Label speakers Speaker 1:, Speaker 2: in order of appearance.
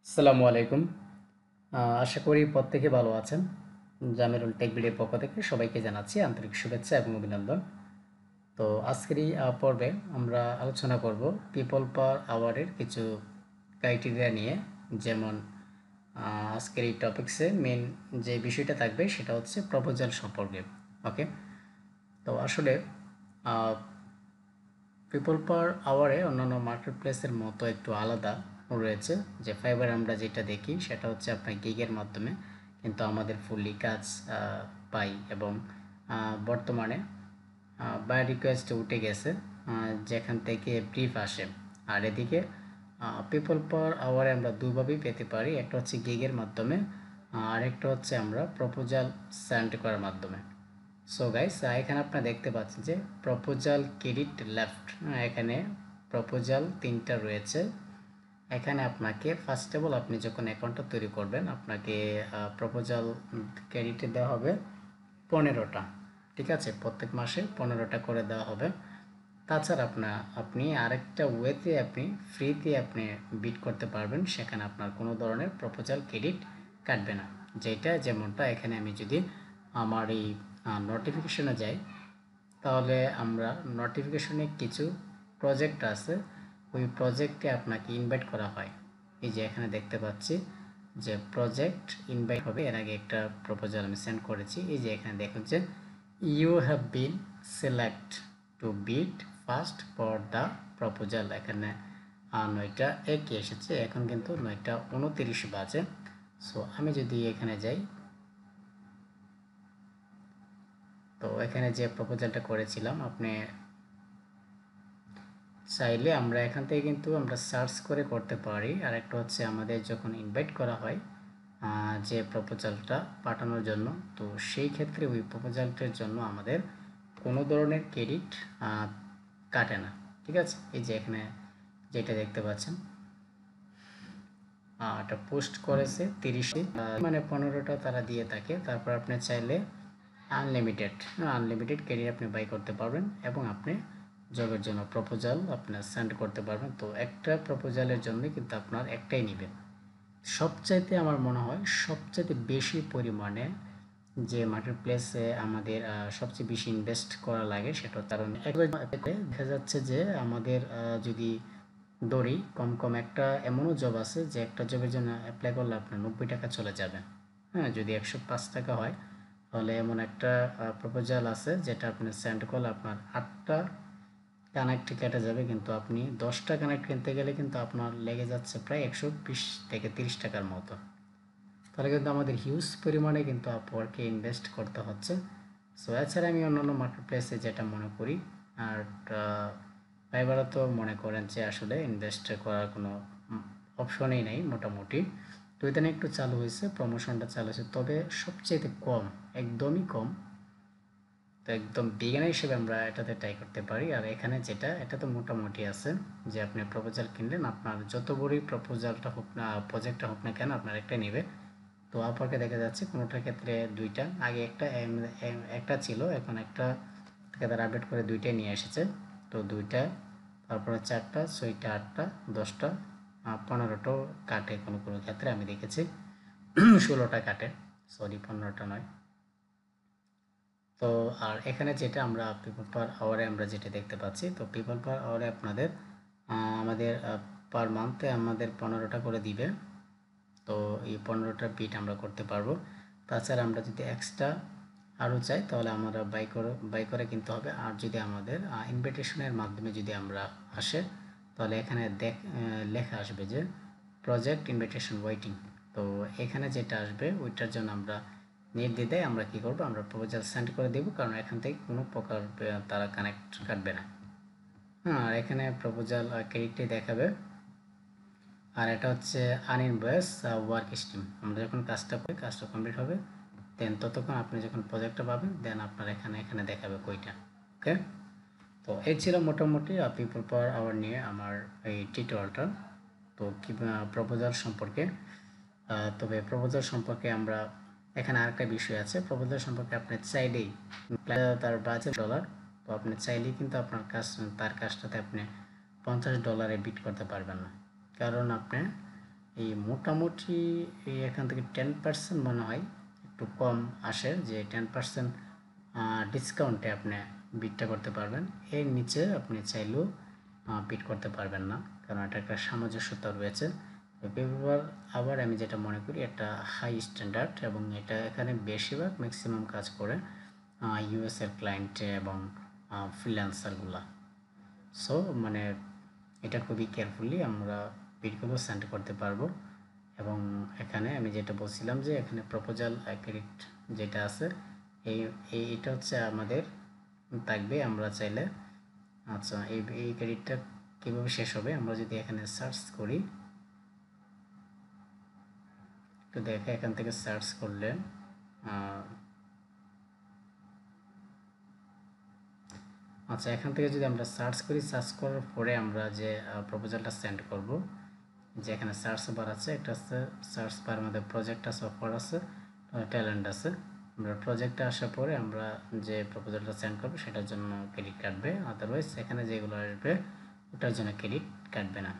Speaker 1: আসসালামু আলাইকুম। আশা করি প্রত্যেকে ভালো আছেন। জামিরুল টেক ভিডিওর পক্ষ থেকে সবাইকে জানাচ্ছি আন্তরিক শুভেচ্ছা এবং অভিনন্দন। তো আজকের এই পর্বে আমরা আলোচনা করব পিপল পাওয়ার আওয়ারের কিছু ক্রাইটেরিয়া নিয়ে। যেমন আজকের এই টপিক্সে মেন যে বিষয়টা থাকবে সেটা হচ্ছে প্রপোজাল সম্পর্কে। ওকে, তো আসলে পিপল পার আওয়ারে অন্যান্য মার্কেট প্লেসের মতো একটু আলাদা রয়েছে। যে ফাইবার আমরা যেটা দেখি সেটা হচ্ছে আপনার গিগের মাধ্যমে কিন্তু আমাদের ফুললি কাজ পাই, এবং বর্তমানে বাই রিকোয়েস্ট উঠে গেছে, যেখান থেকে ব্রিফ আসে। আর এদিকে পিপল পার আওয়ারে আমরা দুভাবেই পেতে পারি, একটা হচ্ছে গিগের মাধ্যমে, আর একটা হচ্ছে আমরা প্রপোজাল সেন্ড করার মাধ্যমে। সো গাইস, এখানে আপনারা দেখতে পাচ্ছেন যে প্রপোজাল ক্রেডিট লেফট, এখানে প্রপোজাল তিনটা রয়েছে। এখানে আপনাকে ফার্স্ট অফ অল আপনি যখন অ্যাকাউন্টটা তৈরি করবেন আপনাকে প্রপোজাল ক্রেডিটে দেওয়া হবে 15টা। ঠিক আছে, প্রত্যেক মাসে 15টা করে দেওয়া হবে। তাছাড়া আপনি আরেকটা ওয়েতে আপনি ফ্রিতে আপনি বিড করতে পারবেন, সেখানে আপনার কোনো ধরনের প্রপোজাল ক্রেডিট কাটবে না। যেমনটা এখানে আমি যদি আমার এই নোটিফিকেশনে যাই, তাহলে আমরা নোটিফিকেশনে কিছু প্রজেক্ট আছে, ওই প্রজেক্টে আপনাকে ইনভাইট করা হয়। এই যে এখানে দেখতে পাচ্ছি যে প্রজেক্ট ইনভাইট হবে, এর আগে একটা প্রপোজাল আমি সেন্ড করেছি। এই যে এখানে দেখুন যে you have been select to bid first for the proposal. এখানে 9টা একই এসেছে, এখন কিন্তু 9টা 29 বাজে। সো আমি যদি এখানে যাই, তো এখানে যে প্রপোজালটা করেছিলাম আপনি চাইলে আমরা এখান থেকে কিন্তু আমরা সার্চ করে করতে পারি। আর একটা হচ্ছে আমাদের যখন ইনভাইট করা হয় যে প্রপোজালটা পাঠানোর জন্য, তো সেই ক্ষেত্রে ওই প্রপোজালটার জন্য আমাদের কোনো ধরনের ক্রেডিট কাটে না। ঠিক আছে, এই যে এখানে যেটা দেখতে পাচ্ছেন এটা পোস্ট করেছে 30-এ, মানে 15টা তারা দিয়ে থাকে। তারপর আপনি চাইলে আনলিমিটেড ক্রেডিট আপনি বাই করতে পারবেন, এবং আপনি জবের জন্য প্রপোজাল আপনার সেন্ড করতে পারবেন। তো একটা প্রপোজালের জন্য কিন্তু আপনার একটাই নেবেন। সবচাইতে আমার মনে হয় সবচাইতে বেশি পরিমাণে যে মার্কেট প্লেসে আমাদের সবচেয়ে বেশি ইনভেস্ট করা লাগে সেটা কারণ দেখা যাচ্ছে যে আমাদের যদি দৌড়ি কম কম একটা এমনও জব আছে যে একটা জবের জন্য অ্যাপ্লাই করলে আপনার 90 টাকা চলে যাবে। হ্যাঁ, যদি 105 টাকা হয় তাহলে এমন একটা প্রপোজাল আছে যেটা আপনি সেন্ড করলে আপনার 8টা কানেক্ট কেটে যাবে, কিন্তু আপনি 10টা কানেক্ট কিনতে গেলে কিন্তু আপনার লেগে যাচ্ছে প্রায় 120 থেকে 30 টাকার মতো। তাহলে কিন্তু আমাদের হিউজ পরিমাণে কিন্তু আপওয়ার্কে ইনভেস্ট করতে হচ্ছে। সো এছাড়া আমি অন্যান্য মার্কেট প্লেসে যেটা মনে করি, আর ফাইবারও তো মনে করেন যে আসলে ইনভেস্ট করার কোনো অপশনই নেই মোটামুটি। তো এখানে একটু চালু হয়েছে, প্রমোশনটা চালু হয়েছে, তবে সবচেয়ে কম, একদমই কম। তো একদম বিগিনার হিসেবে আমরা এটাতে ট্রাই করতে পারি। আর এখানে যেটা, এটা তো মোটামুটি আছে যে আপনি প্রপোজাল কিনলেন, আপনার যত বড়ই প্রপোজালটা হোক না, প্রজেক্টটা হোক না কেন, আপনার একটা নেবে। তো আপওয়ার্কে দেখা যাচ্ছে কোনোটার ক্ষেত্রে দুইটা, আগে একটা ছিল, এখন একটা থেকে তারা আপডেট করে দুইটাই নিয়ে এসেছে। তো দুইটা, তারপরে 4টা 6টা 8টা 10টা 15টাও কাটে, কোনো কোনো ক্ষেত্রে আমি দেখেছি 16টা কাটে, সরি 15টা নয়। তো আর এখানে যেটা আমরা পিপল পার আওয়ারে আমরা যেটা দেখতে পাচ্ছি, তো পিপল পার আওয়ারে আপনাদের আমাদের পার মান্থে আমাদের 15টা করে দিবে। তো এই 15টা বিট আমরা করতে পারবো। তাছাড়া আমরা যদি এক্সট্রা আরও চাই তাহলে আমরা বাই করে কিনতে হবে। আর যদি আমাদের ইনভিটেশনের মাধ্যমে যদি আমরা আসে, তাহলে এখানে লেখা আসবে যে প্রজেক্ট ইনভিটেশন ওয়েটিং। তো এখানে যেটা আসবে ওইটার জন্য আমরা নির্দ্বিধায় আমরা কি করব, আমরা প্রপোজাল সেন্ড করে দেব, কারণ এখান থেকে কোনো প্রকার তারা কানেক্ট কাটবে না। আর এখানে প্রপোজাল ক্রেডিটটি দেখাবে। আর এটা হচ্ছে আনইনভয়েস ওয়ার্ক স্ট্রিম, আমরা যখন কাজটা কমপ্লিট হবে দেন ততক্ষণ আপনি যখন প্রজেক্টটা পাবেন দেন আপনার এখানে দেখাবে কয়টা। ওকে, তো এই ছিল মোটামুটি পিপল পাওয়ার আওয়ার নিয়ে আমার এই টিউটোরিয়ালটা। তো কি প্রপোজাল সম্পর্কে, তবে প্রপোজাল সম্পর্কে আমরা এখানে আরেকটা বিষয় আছে। প্রপোজাল সম্পর্কে আপনি চাইলেই তার বাজেট $, তো আপনি চাইলেই কিন্তু আপনার তার কাজটাতে আপনি $50 বিট করতে পারবেন না, কারণ আপনি এই মোটামুটি এই এখান থেকে 10% মনে হয় একটু কম আসে, যে 10% ডিসকাউন্টে আপনি বিটটা করতে পারবেন। এর নিচে আপনি চাইলেও বিট করতে পারবেন না, কারণ এটা একটা সামঞ্জস্যতা রয়েছে। পেপার আবার আমি যেটা মনে করি এটা হাই স্ট্যান্ডার্ড, এবং এটা এখানে বেশিরভাগ ম্যাক্সিমাম কাজ করে ইউএসএর ক্লায়েন্টে এবং ফ্রিল্যান্সারগুলা। সো মানে এটা খুবই কেয়ারফুলি আমরা বিটগুলো সেন্ড করতে পারবো। এবং এখানে আমি যেটা বলছিলাম যে এখানে প্রপোজাল ক্রেডিট যেটা আছে এটা হচ্ছে আমাদের থাকবে। আমরা চাইলে আচ্ছা এই ক্রেডিটটা কীভাবে শেষ হবে, আমরা যদি এখানে সার্চ করি, তো দেখে এখান থেকে সার্চ করলে আচ্ছা এখান থেকে যদি আমরা সার্চ করি, সার্চ করার পরে আমরা যে প্রপোজালটা সেন্ড করব, যে এখানে সার্চ বার আছে, একটা আছে সার্চ বার মধ্যে প্রজেক্ট আছে, অফার আছে, ট্যালেন্ট আছে। আমরা প্রজেক্টে আসার পরে আমরা যে প্রপোজালটা সেন্ড করবো সেটার জন্য ক্রেডিট কাটবে, আদারওয়াইজ এখানে যেগুলো আসবে ওটার জন্য ক্রেডিট কাটবে না।